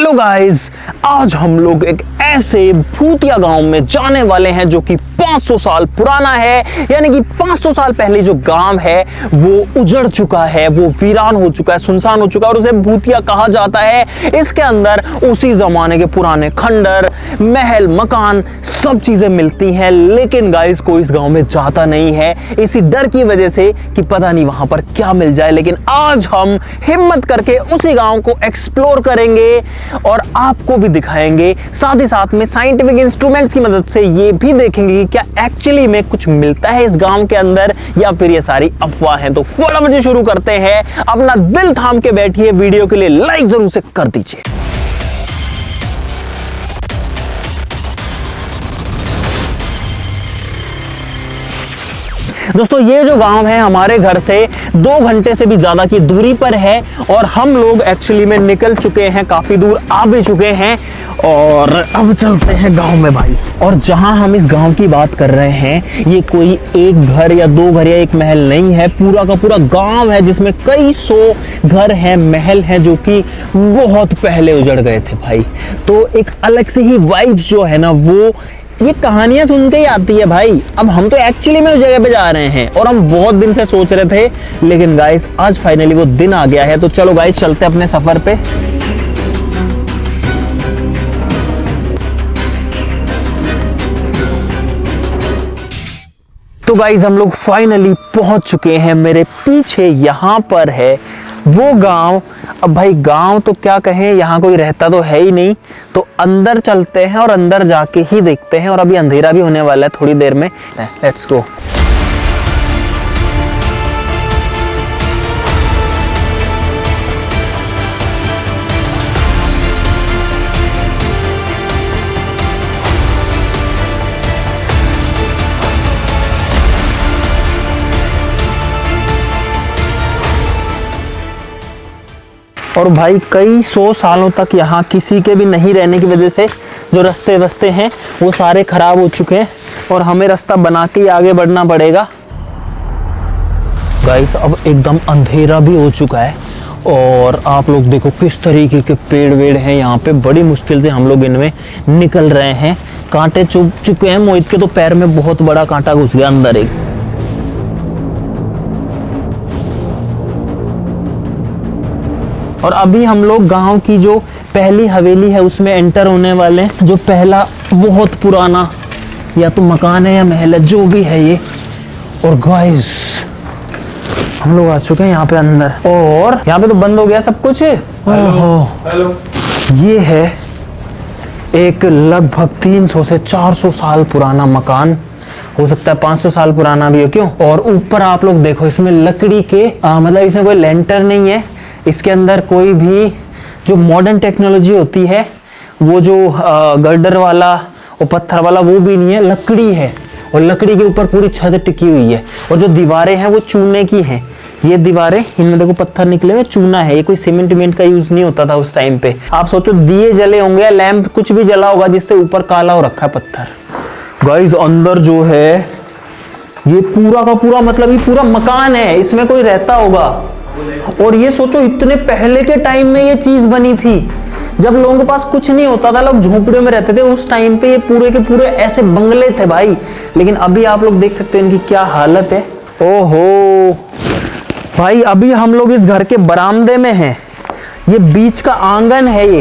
Hello guys, आज हम लोग एक ऐसे भूतिया गांव में जाने वाले हैं जो कि 500 साल पुराना है। यानी कि 500 साल पहले जो गांव है वो उजड़ चुका है, वो वीरान हो चुका है, सुनसान हो चुका है और उसे भूतिया कहा जाता है। इसके अंदर उसी जमाने के पुराने खंडर, महल, मकान सब चीजें मिलती हैं। लेकिन गाइस कोई इस गांव में जाता नहीं है, इसी डर की वजह से कि पता नहीं वहां पर क्या मिल जाए। लेकिन आज हम हिम्मत करके उसी गांव को एक्सप्लोर करेंगे और आपको भी दिखाएंगे। साथ ही साथ में साइंटिफिक इंस्ट्रूमेंट्स की मदद से ये भी देखेंगे कि क्या एक्चुअली में कुछ मिलता है इस गांव के अंदर या फिर ये सारी अफवाह हैं। तो फटाफट शुरू करते हैं। अपना दिल थाम के बैठिए, वीडियो के लिए लाइक जरूर से कर दीजिए। दोस्तों ये जो गांव है हमारे घर से 2 घंटे से भी ज्यादा की दूरी पर है और हम लोग एक्चुअली में निकल चुके हैं, काफी दूर आ भी चुके हैं और अब चलते हैं गांव में भाई। और जहां हम इस गांव की बात कर रहे हैं ये कोई एक घर या 2 घर या एक महल नहीं है, पूरा का पूरा गांव है जिसमें कई 100 घर हैं, महल हैं जो कि बहुत पहले उजड़ गए थे भाई। तो एक अलग से ही वाइब्स जो है ना वो ये कहानियां सुन के ही आती है भाई। अब हम तो एक्चुअली में उस जगह पे जा रहे हैं और हम बहुत दिन से सोच रहे थे, लेकिन गाइस आज फाइनली वो दिन आ गया है। तो चलो गाइस चलते अपने सफर पे। तो गाइस हम लोग फाइनली पहुंच चुके हैं। मेरे पीछे यहाँ पर है वो गांव। अब भाई गांव तो क्या कहें, यहाँ कोई रहता तो है ही नहीं। तो अंदर चलते हैं और अंदर जाके ही देखते हैं। और अभी अंधेरा भी होने वाला है थोड़ी देर में। Let's go. और भाई कई 100 सालों तक यहाँ किसी के भी नहीं रहने की वजह से जो रास्ते हैं वो सारे खराब हो चुके हैं और हमें रास्ता बना के ही आगे बढ़ना पड़ेगा। गाइस अब एकदम अंधेरा भी हो चुका है और आप लोग देखो किस तरीके के पेड़ वेड़ हैं यहाँ पे। बड़ी मुश्किल से हम लोग इनमें निकल रहे हैं। कांटे चुभ चुके हैं। मोहित के तो पैर में बहुत बड़ा कांटा घुस गया अंदर एक। और अभी हम लोग गांव की जो पहली हवेली है उसमें एंटर होने वाले हैं, जो पहला बहुत पुराना या तो मकान है या महल है, जो भी है ये। और गाइस हम लोग आ चुके हैं यहाँ पे अंदर और यहाँ पे तो बंद हो गया सब कुछ। हेलो। ये है एक लगभग 300 से 400 साल पुराना मकान, हो सकता है 500 साल पुराना भी हो। क्यों? और ऊपर आप लोग देखो इसमें लकड़ी के मतलब इसमें कोई लेंटर नहीं है। इसके अंदर कोई भी जो मॉडर्न टेक्नोलॉजी होती है वो जो गर्डर वाला और पत्थर वाला वो भी नहीं है, लकड़ी है। और लकड़ी के ऊपर पूरी छत टिकी हुई है और जो दीवारें हैं वो चूने की हैं। ये दीवारें, इनमें देखो पत्थर निकले हुए, चूना है। ये कोई सीमेंट विमेंट का यूज नहीं होता था उस टाइम पे। आप सोचो दिए जले होंगे या लैंप कुछ भी जला होगा जिससे ऊपर काला हो रखा है पत्थर। गाइस अंदर जो है ये पूरा का पूरा मतलब ये पूरा मकान है, इसमें कोई रहता होगा। और ये सोचो इतने पहले के टाइम में ये चीज बनी थी जब लोगों के पास कुछ नहीं होता था, लोग झोपड़ियों में रहते थे। उस टाइम पे ये पूरे के पूरे ऐसे बंगले थे भाई। लेकिन अभी आप लोग देख सकते हैं इनकी क्या हालत है। ओहो भाई अभी हम लोग इस घर के बरामदे में हैं। ये बीच का आंगन है ये,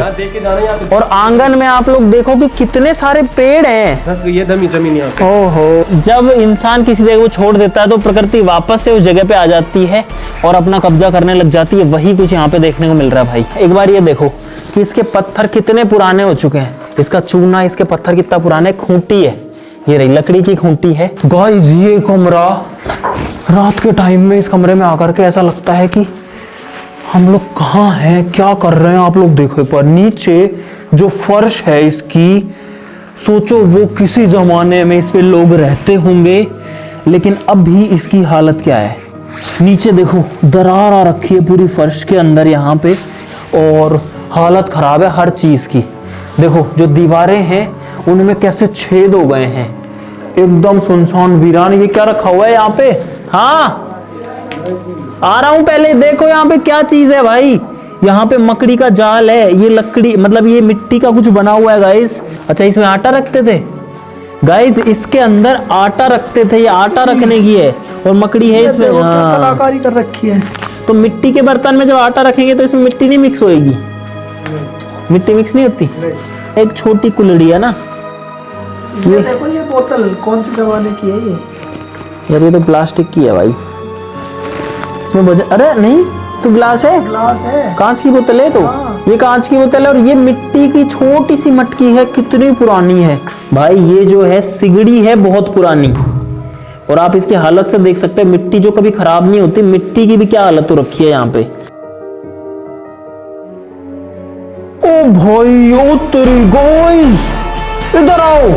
और आंगन में आप लोग देखो कि कितने सारे पेड़ हैं। ये जमीन यहाँ पे। ओहो, जब इंसान किसी जगह को छोड़ देता है तो प्रकृति वापस से उस जगह पे आ जाती है और अपना कब्जा करने लग जाती है। वही कुछ यहाँ पे देखने को मिल रहा है भाई। एक बार ये देखो कि इसके पत्थर कितने पुराने हो चुके हैं। इसका चूना, इसके पत्थर कितना पुराना है। खूंटी है, ये रही लकड़ी की खूंटी है। गाइस ये कमरा रात के टाइम में इस कमरे में आकर के ऐसा लगता है कि हम लोग कहाँ हैं, क्या कर रहे हैं। आप लोग देखो पर नीचे जो फर्श है इसकी, सोचो वो किसी जमाने में इस पे लोग रहते होंगे, लेकिन अब भी इसकी हालत क्या है। नीचे देखो दरार आ रखी है पूरी फर्श के अंदर यहाँ पे और हालत खराब है हर चीज की। देखो जो दीवारें हैं उनमें कैसे छेद हो गए हैं, एकदम सुनसान वीरान। ये क्या रखा हुआ है यहाँ पे? हाँ आ रहा हूं, पहले देखो यहाँ पे क्या चीज है भाई। यहाँ पे मकड़ी का जाल है, ये लकड़ी मतलब ये मिट्टी का कुछ बना हुआ है गाइस। अच्छा इसमें आटा रखते थे गाइस, इसके अंदर आटा रखते थे, ये आटा रखने की है और मकड़ी है इसमें। कलाकारी कर रखी है। तो मिट्टी के बर्तन में जब आटा रखेंगे तो इसमें मिट्टी नहीं मिक्स होएगी? मिट्टी मिक्स नहीं होती। एक छोटी कुल्हड़ी है ना, ये देखो ये बोतल कौन से जमाने की है ये? यार ये तो प्लास्टिक की है भाई, इसमें अरे नहीं तो गिलास है, ग्लास है, कांच की बोतल है। तो ये कांच की बोतल है और ये मिट्टी की छोटी सी मटकी है, कितनी पुरानी है भाई। ये जो है सिगड़ी है बहुत पुरानी, और आप इसकी हालत से देख सकते हैं, मिट्टी जो कभी खराब नहीं होती, मिट्टी की भी क्या हालत हो रखी है यहाँ पे। ओ भाई ओ तेरी गाइस, इधर आओ,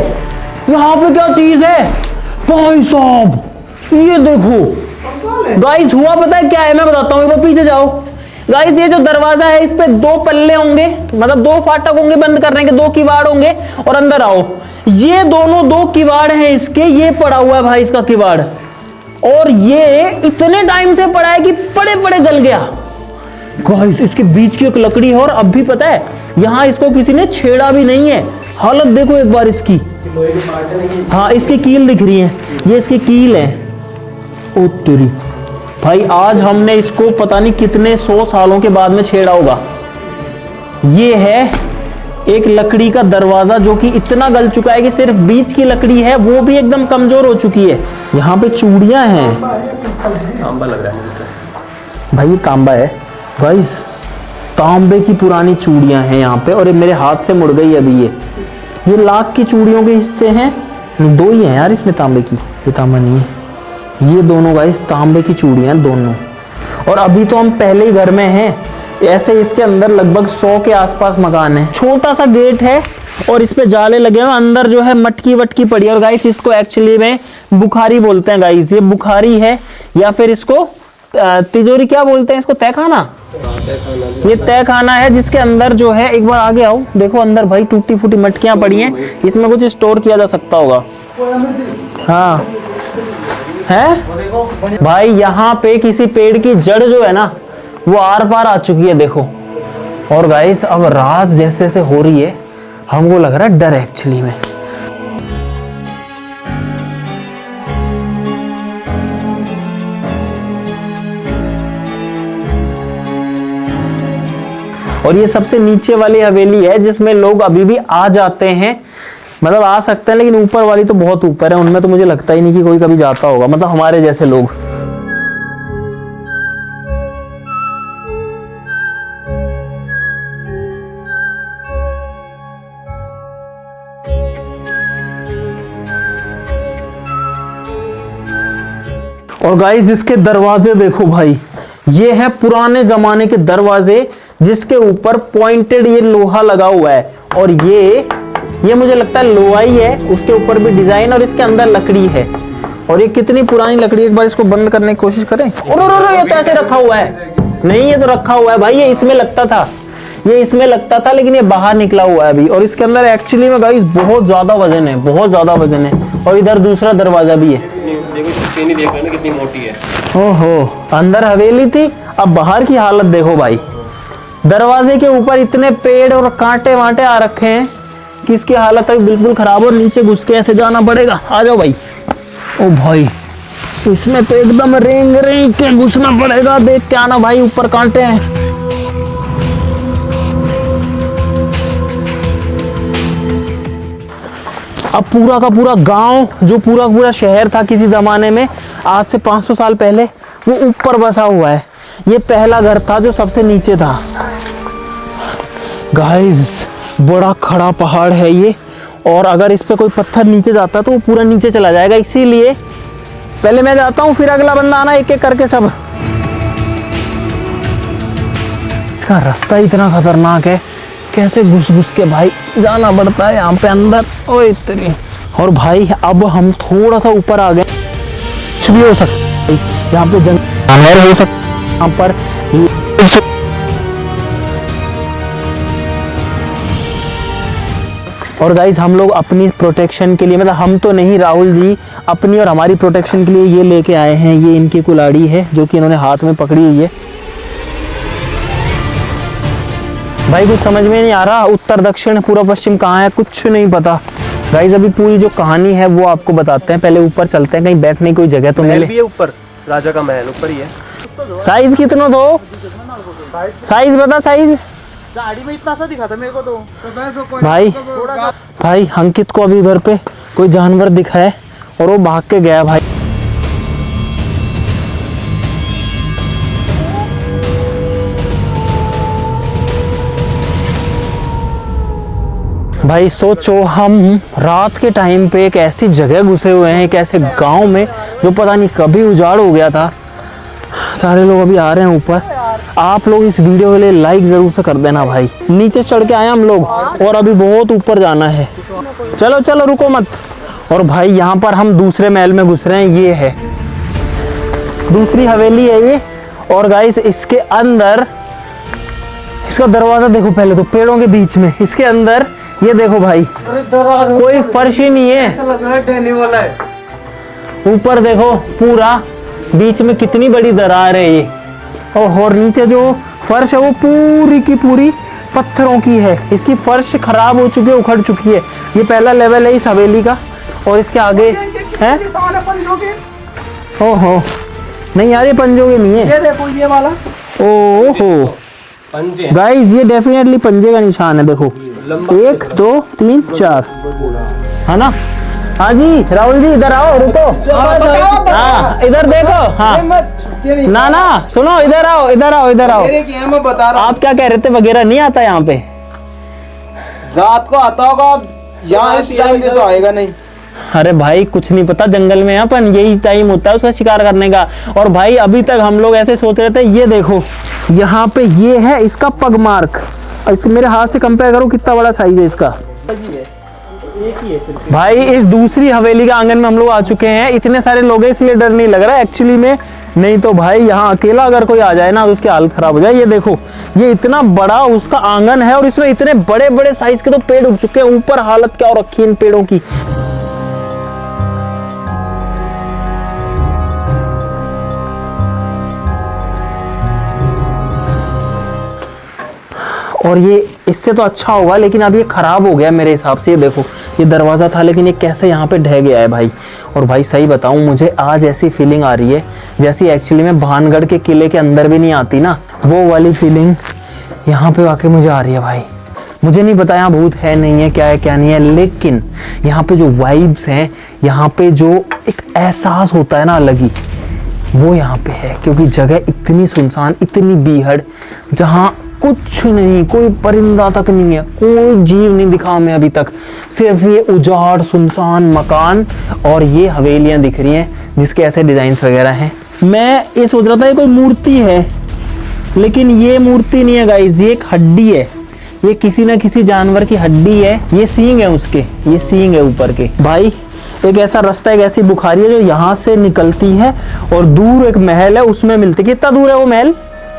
यहाँ पे क्या चीज है भाई साहब, ये देखो गाइस। हुआ पता है क्या है, मैं बताता हूँ, पीछे जाओ गाइस। ये जो दरवाजा है इस पे 2 पल्ले होंगे, मतलब 2 फाटक होंगे बंद करने के, 2 किवाड़ होंगे। और अंदर आओ, ये दोनों 2 किवाड़ हैं इसके, ये पड़ा हुआ है भाई इसका किवाड़, और ये इतने टाइम से पड़ा है कि पड़े पड़े गल गया गाइस। इसके बीच की एक लकड़ी है, और अब भी पता है यहाँ इसको किसी ने छेड़ा भी नहीं है। हालत देखो एक बार इसकी, हाँ इसकी कील दिख रही है, ये इसकी कील है। ओ तेरी भाई, आज हमने इसको पता नहीं कितने 100 सालों के बाद में छेड़ा होगा। ये है एक लकड़ी का दरवाजा जो कि इतना गल चुका है कि सिर्फ बीच की लकड़ी है, वो भी एकदम कमजोर हो चुकी है। यहाँ पे चूड़ियां हैं, तांबा लग रहा है भाई ये तांबा है गाइस, तांबे की पुरानी चूड़ियां हैं यहाँ पे। और ये मेरे हाथ से मुड़ गई अभी, ये लाख की चूड़ियों के हिस्से हैं, 2 ही हैं यार इसमें तांबे की, ये तांबा नहीं है। ये दोनों गाइस तांबे की चूड़ियां दोनों। और अभी तो हम पहले ही घर में हैं, ऐसे इसके अंदर लगभग 100 के आसपास मकान है। छोटा सा गेट है और इस पे जाले लगे हैं, अंदर जो है मटकी वटकी पड़ी है। और गाइस इसको एक्चुअली में बुखारी बोलते हैं गाइस, ये बुखारी है, या फिर इसको तिजोरी क्या बोलते हैं, इसको तहखाना। ये तहखाना है जिसके अंदर जो है, एक बार आगे आओ देखो अंदर भाई, टूटी फूटी मटकियां पड़ी हैं, इसमें कुछ स्टोर किया जा सकता होगा। हाँ है भाई, यहाँ पे किसी पेड़ की जड़ जो है ना वो आर पार आ चुकी है देखो। और गाइस अब रात जैसे जैसे हो रही है, हमको लग रहा है डर एक्चुअली में। और ये सबसे नीचे वाली हवेली है जिसमें लोग अभी भी आ जाते हैं, मतलब आ सकते हैं, लेकिन ऊपर वाली तो बहुत ऊपर है, उनमें तो मुझे लगता ही नहीं कि कोई कभी जाता होगा, मतलब हमारे जैसे लोग। और गाइस इसके दरवाजे देखो भाई, ये है पुराने जमाने के दरवाजे जिसके ऊपर पॉइंटेड ये लोहा लगा हुआ है। और ये मुझे लगता है लोहा ही है, उसके ऊपर भी डिजाइन, और इसके अंदर लकड़ी है। और ये कितनी पुरानी लकड़ी, एक बार इसको बंद करने की कोशिश करें। और ये तो ऐसे रखा हुआ है, नहीं ये तो रखा हुआ है भाई, ये इसमें लगता था, ये इसमें लगता था, लेकिन ये बाहर निकला हुआ है अभी। और इसके अंदर एक्चुअली में गाइस बहुत ज्यादा वजन है, बहुत ज्यादा वजन है। और इधर दूसरा दरवाजा भी है, देखो ना कितनी मोटी है। ओहो, अंदर हवेली थी, अब बाहर की हालत देखो भाई। दरवाजे के ऊपर इतने पेड़ और कांटे वांटे आ रखे हैं कि इसकी हालत अभी बिल्कुल खराब, और नीचे घुस के ऐसे जाना पड़ेगा। आ जाओ भाई। ओ भाई, इसमें तो एकदम रेंग रेंग के घुसना पड़ेगा, देख के आना भाई, ऊपर कांटे हैं। अब पूरा का पूरा गांव, जो पूरा पूरा शहर था किसी जमाने में, आज से 500 साल पहले, वो ऊपर बसा हुआ है। ये पहला घर था जो सबसे नीचे था गाइस। बड़ा खड़ा पहाड़ है ये, और अगर इस पे कोई पत्थर नीचे जाता तो वो पूरा नीचे चला जाएगा, इसीलिए पहले मैं जाता हूँ, फिर अगला बंदा आना एक एक करके सब। इसका रास्ता इतना खतरनाक है, कैसे घुस घुस के भाई जाना पड़ता है यहाँ पे अंदर। ओए तेरी। और भाई अब हम थोड़ा सा ऊपर आ गए, कुछ भी हो सकता है यहाँ पे, जंगल हो सकता है यहाँ पर। और गाइज हम लोग अपनी प्रोटेक्शन के लिए, मतलब हम तो नहीं, राहुल जी अपनी और हमारी प्रोटेक्शन के लिए ये लेके आए हैं। ये इनकी कुल्हाड़ी है जो कि इन्होंने हाथ में पकड़ी हुई है। भाई कुछ समझ में नहीं आ रहा, उत्तर दक्षिण पूर्व पश्चिम कहाँ है कुछ नहीं पता। गाइस अभी पूरी जो कहानी है वो आपको बताते हैं, पहले ऊपर चलते हैं, कहीं बैठने की कोई जगह तो मिले। भी है ऊपर, राजा का महल ऊपर ही है। साइज कितना दो, साइज बता साइज। गाड़ी में इतना सा दिखा था मेरे को तो भाई अंकित को अभी उधर पे कोई जानवर दिखा है और वो भाग के गया भाई। भाई सोचो हम रात के टाइम पे एक ऐसी जगह घुसे हुए हैं, एक ऐसे गांव में जो पता नहीं कभी उजाड़ हो गया था। सारे लोग अभी आ रहे हैं ऊपर। आप लोग इस वीडियो के लिए लाइक जरूर से कर देना भाई। नीचे चढ़ के आए हम लोग और अभी बहुत ऊपर जाना है। चलो चलो रुको मत। और भाई यहाँ पर हम दूसरे महल में घुस रहे हैं, ये है दूसरी हवेली है ये। और गाइस इसके अंदर इसका दरवाजा देखो, पहले तो पेड़ों के बीच में, इसके अंदर ये देखो भाई कोई फर्श ही नहीं है, ऐसा लग रहा है ढहने वाला है। ऊपर देखो पूरा बीच में कितनी बड़ी दरार है ये। और नीचे जो फर्श है वो पूरी की पूरी पत्थरों की है। इसकी फर्श खराब हो चुकी है, उखड़ चुकी है। ये पहला लेवल है इस हवेली का और इसके आगे है। ओहो नहीं यार ये पंजों के नहीं है, ये देखो ये वाला। ओहो पंजे गाइस ये डेफिनेटली पंजे का निशान है, देखो 1 2 3 4 है ना। हाँ जी राहुल जी इधर आओ, रुको। हाँ इधर देखो। हाँ ना ना सुनो, इधर आओ इधर आओ इधर आओ। मैं बता रहा हूँ, आप क्या कह रहे थे, वगैरह नहीं आता यहाँ पे? रात को आता होगा, यहाँ इस टाइम पे तो आएगा नहीं। अरे भाई कुछ नहीं पता, जंगल में अपन यही टाइम होता है उसका शिकार करने का। और भाई अभी तक हम लोग ऐसे सोच रहे थे, ये देखो यहाँ पे ये है इसका पग मार्क। इसको मेरे हाथ से कंपेयर करो कितना बड़ा साइज है इसका। भाई इस दूसरी हवेली का आंगन में हम लोग आ चुके हैं। इतने सारे लोग हैं इसलिए डर नहीं लग रहा है एक्चुअली में, नहीं तो भाई यहाँ अकेला अगर कोई आ जाए ना तो उसकी हालत खराब हो जाए। ये देखो ये इतना बड़ा उसका आंगन है और इसमें इतने बड़े बड़े साइज के तो पेड़ उग चुके हैं। ऊपर हालत क्या हो रखी है इन पेड़ों की। और ये इससे तो अच्छा होगा, लेकिन अब ये खराब हो गया मेरे हिसाब से। ये देखो ये दरवाज़ा था लेकिन ये कैसे यहाँ पे ढह गया है भाई। और भाई सही बताऊँ मुझे आज ऐसी फीलिंग आ रही है जैसी एक्चुअली में भानगढ़ के किले के अंदर भी नहीं आती ना, वो वाली फीलिंग यहाँ पे वाकई मुझे आ रही है भाई। मुझे नहीं पता यहाँ भूत है नहीं है, क्या है क्या नहीं है, लेकिन यहाँ पे जो वाइब्स हैं, यहाँ पे जो एक एहसास होता है ना अलग ही, वो यहाँ पे है। क्योंकि जगह इतनी सुनसान, इतनी बीहड़, जहाँ कुछ नहीं, कोई परिंदा तक नहीं है, कोई जीव नहीं दिखा हमें अभी तक। सिर्फ ये उजाड़ सुनसान मकान और ये हवेलियां दिख रही हैं जिसके ऐसे डिजाइन्स वगैरह हैं। मैं ये सोच रहा था ये कोई मूर्ति है, लेकिन ये मूर्ति नहीं है गाइस, ये एक हड्डी है। ये किसी ना किसी जानवर की हड्डी है। ये सींग है उसके, ये सींग है ऊपर के। भाई एक ऐसा रास्ता, एक ऐसी बुखारी है जो यहाँ से निकलती है और दूर एक महल है उसमें मिलती है। कितना दूर है वो महल?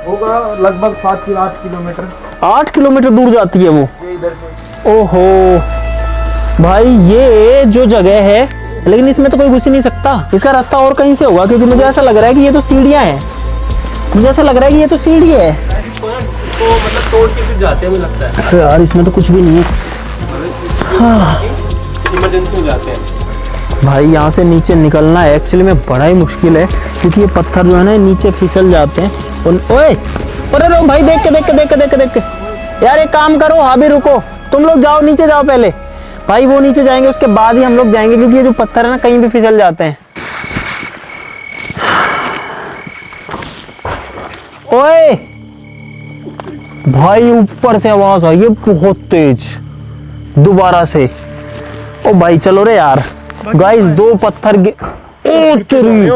होगा लगभग 7 से 8 किलोमीटर। 8 किलोमीटर दूर जाती है वो। ये इधर से। ओहो भाई ये जो जगह है, लेकिन इसमें तो कोई घुस ही नहीं सकता। इसका रास्ता और कहीं से होगा, क्योंकि मुझे ऐसा लग रहा है कि ये तो सीढ़ियाँ हैं। मुझे ऐसा लग रहा है कि ये तो सीढ़ी है। इसको मतलब तोड़ के फिर जाते हैं, मुझे लगता है। अरे यार इसमें तो कुछ भी नहीं है। हाँ इमरजेंसी में जाते हैं भाई, यहाँ से नीचे निकलना है एक्चुअली में बड़ा ही मुश्किल है, क्योंकि ये पत्थर जो है ना नीचे फिसल जाते हैं। ओए अरे रो भाई, देख के यार एक काम करो, अभी रुको, तुम लोग जाओ नीचे जाओ पहले। भाई वो नीचे जाएंगे उसके बाद ही हम लोग जाएंगे, क्योंकि ये जो पत्थर है ना कहीं भी फिसल जाते हैं। ओए भाई ऊपर से आवाज आई है बहुत तेज दोबारा से। ओ भाई चलो रे यार। गाइस 2 पत्थर ओ तेरी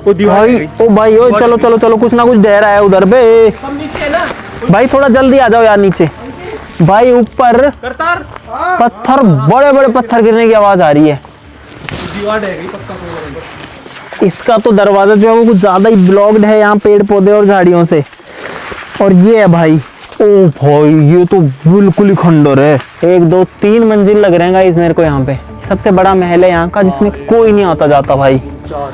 तो भाई, ओ भाई ओ चलो चलो चलो, कुछ ना कुछ दे रहा है उधर बे। भाई थोड़ा जल्दी आ जाओ यार नीचे। भाई ऊपर करतार पत्थर, बड़े बड़े पत्थर गिरने की आवाज आ रही है। दीवार है गई पक्का। इसका तो दरवाजा जो है वो कुछ ज्यादा ही ब्लॉक्ड है यहाँ पेड़ पौधे और झाड़ियों से। और ये है भाई, ओ भाई ये तो बिल्कुल ही खंडर है। 1 2 3 मंजिल लग रहे हैं गाइस मेरे को यहाँ पे। सबसे बड़ा महल है यहाँ का, जिसमें कोई नहीं आता जाता भाई।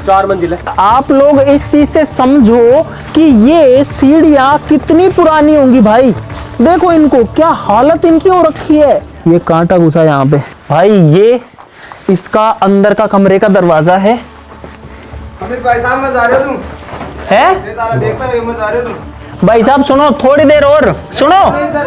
4 मंजिल है। आप लोग इस चीज से समझो कि ये सीढ़ियाँ कितनी पुरानी होंगी भाई। देखो इनको, क्या हालत इनकी हो रखी है। ये कांटा घुसा यहाँ पे भाई। ये इसका अंदर का कमरे का दरवाजा है। अभी भाई साहब मैं जा रहा हूँ, है ये तारा देखता रहिए, मैं जा रहा हूँ। भाई साहब सुनो थोड़ी देर और, सुनो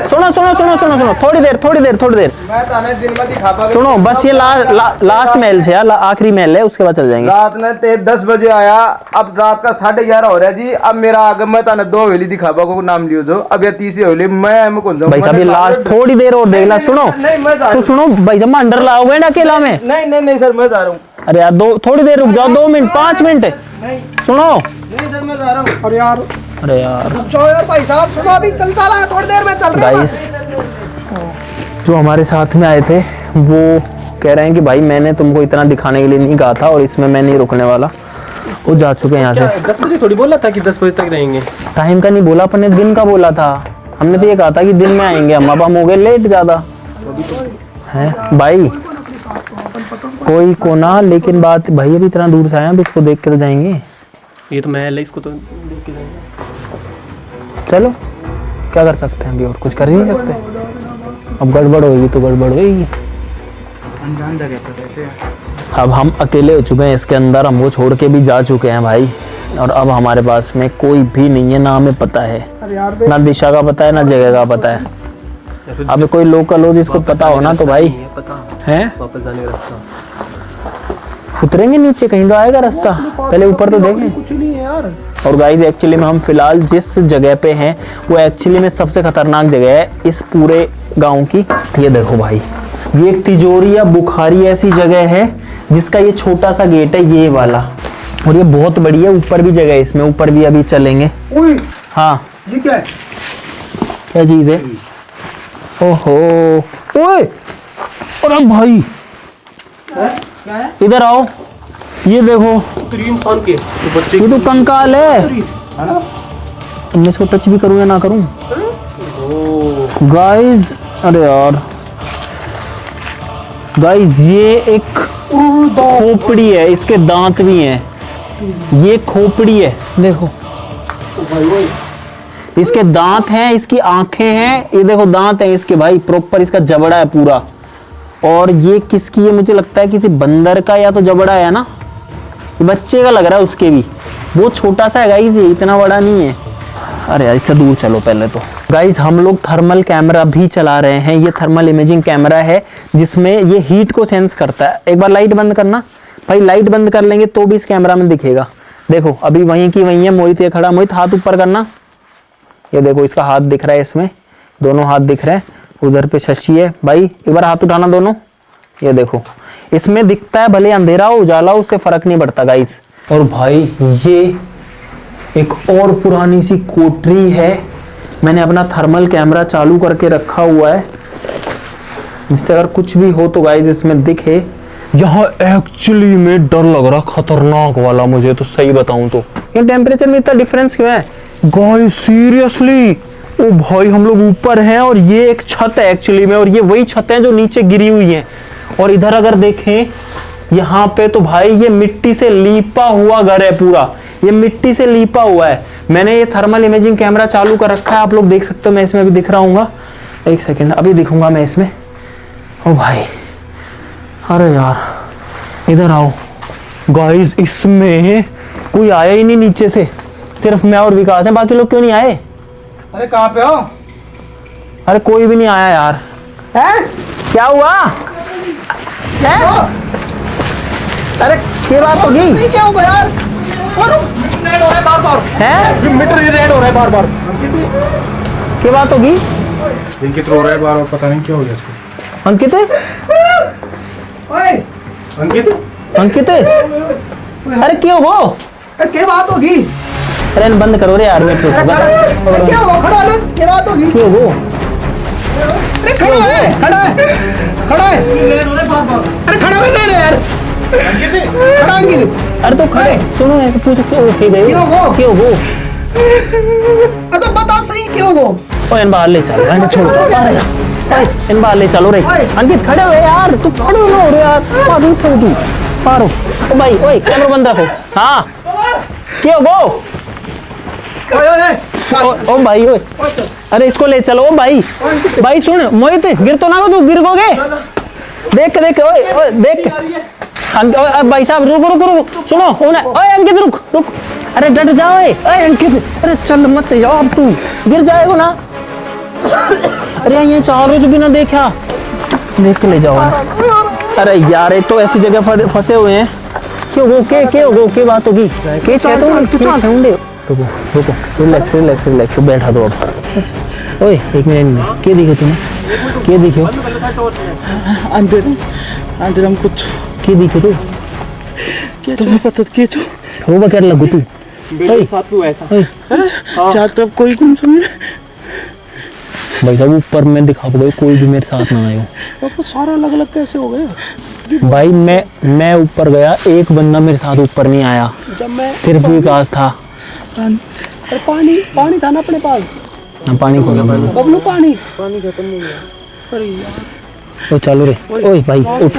सुनो सुनो सुनो सुनो सुनो, थोड़ी देर थोड़ी देर थोड़ी देर मैं ताने दिन में दिखा पाऊंगा। सुनो बस, ये लास्ट महल से यार, आखिरी महल है, उसके बाद चल जाएंगे। रात ने 10 बजे आया, अब रात का 11:30 हो रहा है जी। अब मेरा आगे मैं ताने 2 हवेली दिखा पाऊंगा, नाम लियो जो। अब ये तीसरी हवेली मैं कौन जाऊँ भाई साहब ये लास्ट थोड़ी देर और देख ला। सुनो नहीं मैं जा रहा तो हूँ। सुनो भाई साहब, मैं अंडर लाओगे ना अकेला में? नहीं नहीं नहीं सर मैं जा रहा हूँ। अरे यार दो थोड़ी देर रुक जाओ, 2 मिनट 5 मिनट नहीं सुनो। नहीं सर मैं जा रहा हूँ। अरे यार अरे यार जाओ यार भाई साहब, सुनो अभी चलता रहा, थोड़ी देर में चल रहा है। गाइस जो हमारे साथ में आए थे वो कह रहे हैं कि भाई मैंने तुमको इतना दिखाने के लिए नहीं कहा था और इसमें मैं नहीं रुकने वाला। वो जा चुके हैं यहाँ से। 10 बजे थोड़ी बोला था कि 10 बजे तक रहेंगे। टाइम का नहीं बोला, अपने दिन का बोला था। हमने तो ये कहा था कि दिन में आएंगे हम, अब हम हो गए लेट ज्यादा हैं भाई। कोई कोना, लेकिन बात भाई अभी इतना दूर से आए हैं, अब इसको देख के तो जाएंगे। ये तो महल है, इसको तो देख के जाएंगे। चलो क्या कर सकते हैं, अभी और कुछ कर ही नहीं सकते। अब गड़बड़ होगी तो गड़बड़ होगी। अनजान जगह पर कैसे अब हम अकेले हो चुके हैं इसके अंदर, हमको छोड़ के भी जा चुके हैं भाई। और अब हमारे पास में कोई भी नहीं है, ना हमें पता है, अरे यार ना दिशा का पता है, ना जगह का पता है। अब कोई लोकल हो जिसको पता हो ना तो भाई पता है। वापस जाने का रास्ता। उतरेंगे नीचे, कहीं तो आएगा रास्ता, पहले ऊपर तो देखें। कुछ नहीं है यार। और गाइस एक्चुअली में हम फिलहाल जिस जगह पे हैं वो एक्चुअली में सबसे खतरनाक जगह है इस पूरे गांव की। ये देखो भाई, ये एक तिजोरी या बुखारी ऐसी जगह है जिसका ये छोटा सा गेट है, ये वाला। और ये बहुत बड़ी है, ऊपर भी जगह है इसमें, ऊपर भी अभी चलेंगे। ओए हाँ ये क्या है? क्या चीज है? ओहो ओए, अरे भाई क्या है? इधर आओ, ये देखो, तो इंसान के तो बच्चे ये तो कंकाल है। मैं इसको टच भी करूँ या ना करूँ गाइस? अरे यार गाइस, ये एक खोपड़ी है, इसके दांत भी हैं। ये खोपड़ी है, देखो इसके दांत हैं, इसकी आंखें हैं, ये देखो दांत हैं इसके भाई, प्रॉपर इसका जबड़ा है पूरा। और ये किसकी है? मुझे लगता है किसी बंदर का या तो जबड़ा है ना, ये बच्चे का लग रहा है उसके भी। वो छोटा सा है गाइस, ये इतना बड़ा नहीं है। अरे यार इससे दूर चलो पहले तो। गाइस हम लोग थर्मल कैमरा भी चला रहे हैं, ये थर्मल इमेजिंग कैमरा है जिसमें ये हीट को सेंस करता है। एक बार लाइट बंद करना भाई, लाइट बंद कर लेंगे तो भी इस कैमरा में दिखेगा। देखो अभी वहीं की वहीं है, मोहित ये खड़ा। मोहित हाथ ऊपर करना, ये देखो इसका हाथ दिख रहा है, इसमें दोनों हाथ दिख रहे हैं। उधर पे शशि है भाई, एक बार हाथ उठाना दोनों, ये देखो इसमें दिखता है, भले अंधेरा हो उजाला हो उससे फर्क नहीं पड़ता गाइस। और भाई ये एक और पुरानी सी कोठरी है, मैंने अपना थर्मल कैमरा चालू करके रखा हुआ है जिससे अगर कुछ भी हो तो गाइस इसमें दिखे। यहाँ एक्चुअली में डर लग रहा, खतरनाक वाला, मुझे तो सही बताऊं तो। ये टेम्परेचर में इतना डिफरेंस क्यों है गाइस? सीरियसली ओ भाई, हम लोग ऊपर हैं और ये एक छत है एक्चुअली में, और ये वही छत है जो नीचे गिरी हुई है। और इधर अगर देखें यहाँ पे तो भाई ये मिट्टी से लीपा हुआ घर है पूरा, ये मिट्टी से लीपा हुआ है। मैंने ये थर्मल इमेजिंग कैमरा चालू कर रखा है, आप लोग देख सकते हो, मैं इसमें भी दिख रहा हूँ। एक सेकेंड अभी दिखूंगा मैं इसमें। ओ भाई अरे यार इधर आओ गाइस, इसमें कोई आया ही नहीं नीचे से, सिर्फ मैं और विकास है, बाकी लोग क्यों नहीं आए? अरे कहाँ पे हो? अरे कोई भी नहीं आया यार। हैं? क्या हुआ है? अरे क्या बात होगी? नहीं क्या होगा यार? और रेड हो रहा है बार बार, है मीटर रेड हो रहा है बार बार। क्या बात होगी? अंकित रो रहा है बार बार, पता नहीं क्या हो गया इसको। अंकित ओए अंकित अंकित अरे क्यों हो? अरे क्या बात होगी? अरे बंद करो रे यार, वेट अरे क्या हुआ? खड़ा है, क्या बात होगी? क्यों हो? अरे खड़ा है, खड़ा है, खड़ा है। रेड हो रहा है बार बार। अरे खड़ा हो ना यार, अंकित खड़ा अंकित। अरे तो खड़े सुनो, ऐसे पूछो क्यों उठे गए? क्यों हो? क्यों हो? अरे तो बता सही क्यों हो? ओ इन बाहर ले चलो, इन्हें छोड़ दो, बाहर जा। ओए इन बाहर ले चलो रे। अंकित खड़े हो यार, तू खड़े हो ना हो रे यार, बाहर उठो तू, बाहर हो। ओ भाई ओए कैमरा बंद रखो। हाँ क्यों हो? ओए ओए ओ भाई ओए, अरे इसको ले चलो भाई। भाई सुन मोहित, गिर तो ना हो तू, गिर गोगे। देख देख ओए ओए देख। भाई साहब रुक रुक रुक, सुनो ओए अंकित रुक रुक। अरे डट जाओ ओए अंकित, अरे चल मत जाओ अब, तू गिर जाएगा ना। अरे ये चारों भी ना देखा, देख के ले जाओ। अरे यार एक तो ऐसी जगह फंसे हुए हैं। क्यों हो के बात होगी के चाहते हो रुको रुको, रिलैक्स रिलैक्स रिलैक्स, बैठा दो अब। ओए एक मिनट, क्या दिखे तुम्हें, क्या दिखे हो? अंदर हम कुछ क्या दिखे तू? तुम्हें पता के तो हो बकर लगू तू मेरे साथ भी ऐसा चाहते अब कोई कुछ सुन। भाई साहब ऊपर मैं दिखा गई, कोई भी मेरे साथ ना आयो। तो सारा अलग अलग कैसे हो गए? भाई मैं ऊपर गया, एक बंदा मेरे साथ ऊपर नहीं आया, जब मैं सिर्फ विकास था। अरे पानी था ना अपने पास। हाँ पानी खोला भाई। बबलू पानी खत्म हो गया। अरे यार ओ चलो रे, ओए भाई उठ,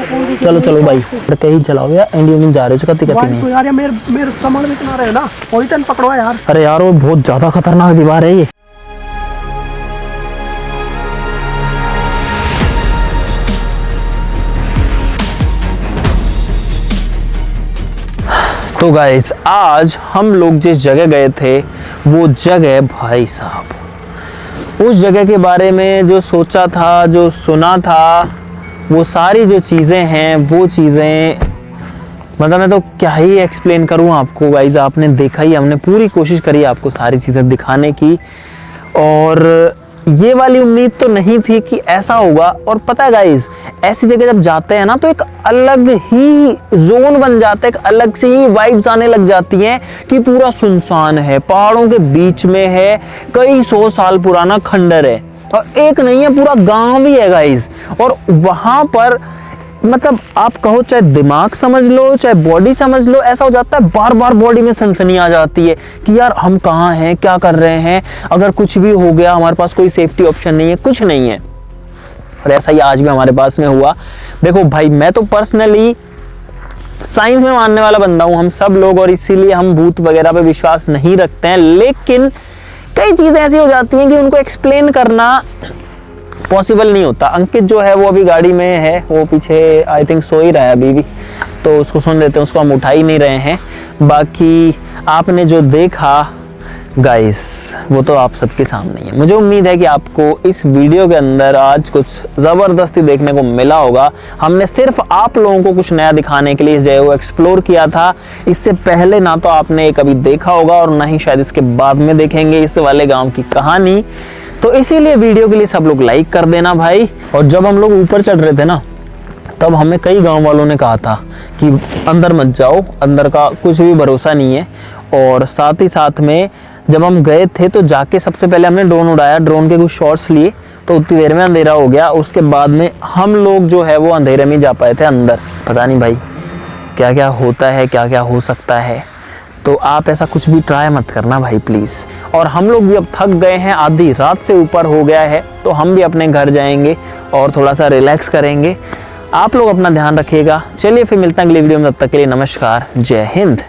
चलो चलो भाई कहीं चलाओ यार, इंडियन जा रहे हो कति भाई नहीं। तो यार मेरे सामान में इतना रहे ना, कोई टन पकड़ो यार। अरे यार वो बहुत ज्यादा खतरनाक दीवार है ये। तो गाइस आज हम लोग जिस जगह गए थे वो जगह, भाई साहब उस जगह के बारे में जो सोचा था, जो सुना था, वो सारी जो चीज़ें हैं वो चीज़ें मतलब मैं तो क्या ही एक्सप्लेन करूँ आपको गाइस। आपने देखा ही, हमने पूरी कोशिश करी आपको सारी चीज़ें दिखाने की, और ये वाली उम्मीद तो नहीं थी कि ऐसा होगा। और पता है गाइस, ऐसी जगह जब जाते हैं ना तो एक अलग ही जोन बन जाता है, एक अलग से ही वाइब्स आने लग जाती हैं कि पूरा सुनसान है, पहाड़ों के बीच में है, कई 100 साल पुराना खंडर है, और एक नहीं है पूरा गांव भी है गाइस। और वहां पर मतलब आप कहो चाहे दिमाग समझ लो चाहे बॉडी समझ लो, ऐसा हो जाता है बार बार बॉडी में सनसनी आ जाती है कि यार हम कहाँ हैं, क्या कर रहे हैं, अगर कुछ भी हो गया हमारे पास कोई सेफ्टी ऑप्शन नहीं है, कुछ नहीं है। और ऐसा ही आज भी हमारे पास में हुआ। देखो भाई मैं तो पर्सनली साइंस में मानने वाला बंदा हूँ, हम सब लोग, और इसीलिए हम भूत वगैरह पे विश्वास नहीं रखते हैं, लेकिन कई चीज़ें ऐसी हो जाती हैं कि उनको एक्सप्लेन करना पॉसिबल नहीं होता। अंकित जो है वो अभी गाड़ी में है, वो पीछे आई थिंक सो ही रहा है अभी भी, तो उसको सुन लेते हैं, उसको हम उठा ही नहीं रहे हैं। बाकी आपने जो देखा गाइस वो तो आप सबके सामने ही है। मुझे उम्मीद है कि आपको इस वीडियो के अंदर आज कुछ ज़बरदस्ती देखने को मिला होगा। हमने सिर्फ आप लोगों को कुछ नया दिखाने के लिए इस जगह को एक्सप्लोर किया था। इससे पहले ना तो आपने कभी देखा होगा और ना ही शायद इसके बाद में देखेंगे इस वाले गाँव की कहानी, तो इसीलिए वीडियो के लिए सब लोग लाइक कर देना भाई। और जब हम लोग ऊपर चढ़ रहे थे ना, तब हमें कई गांव वालों ने कहा था कि अंदर मत जाओ, अंदर का कुछ भी भरोसा नहीं है। और साथ ही साथ में जब हम गए थे तो जाके सबसे पहले हमने ड्रोन उड़ाया, ड्रोन के कुछ शॉट्स लिए, तो उतनी देर में अंधेरा हो गया। उसके बाद में हम लोग जो है वो अंधेरे में जा पाए थे अंदर। पता नहीं भाई क्या क्या होता है, क्या क्या हो सकता है, तो आप ऐसा कुछ भी ट्राई मत करना भाई प्लीज़। और हम लोग भी अब थक गए हैं, आधी रात से ऊपर हो गया है, तो हम भी अपने घर जाएंगे और थोड़ा सा रिलैक्स करेंगे। आप लोग अपना ध्यान रखिएगा। चलिए फिर मिलते हैं अगली वीडियो में, तब तक के लिए नमस्कार, जय हिंद।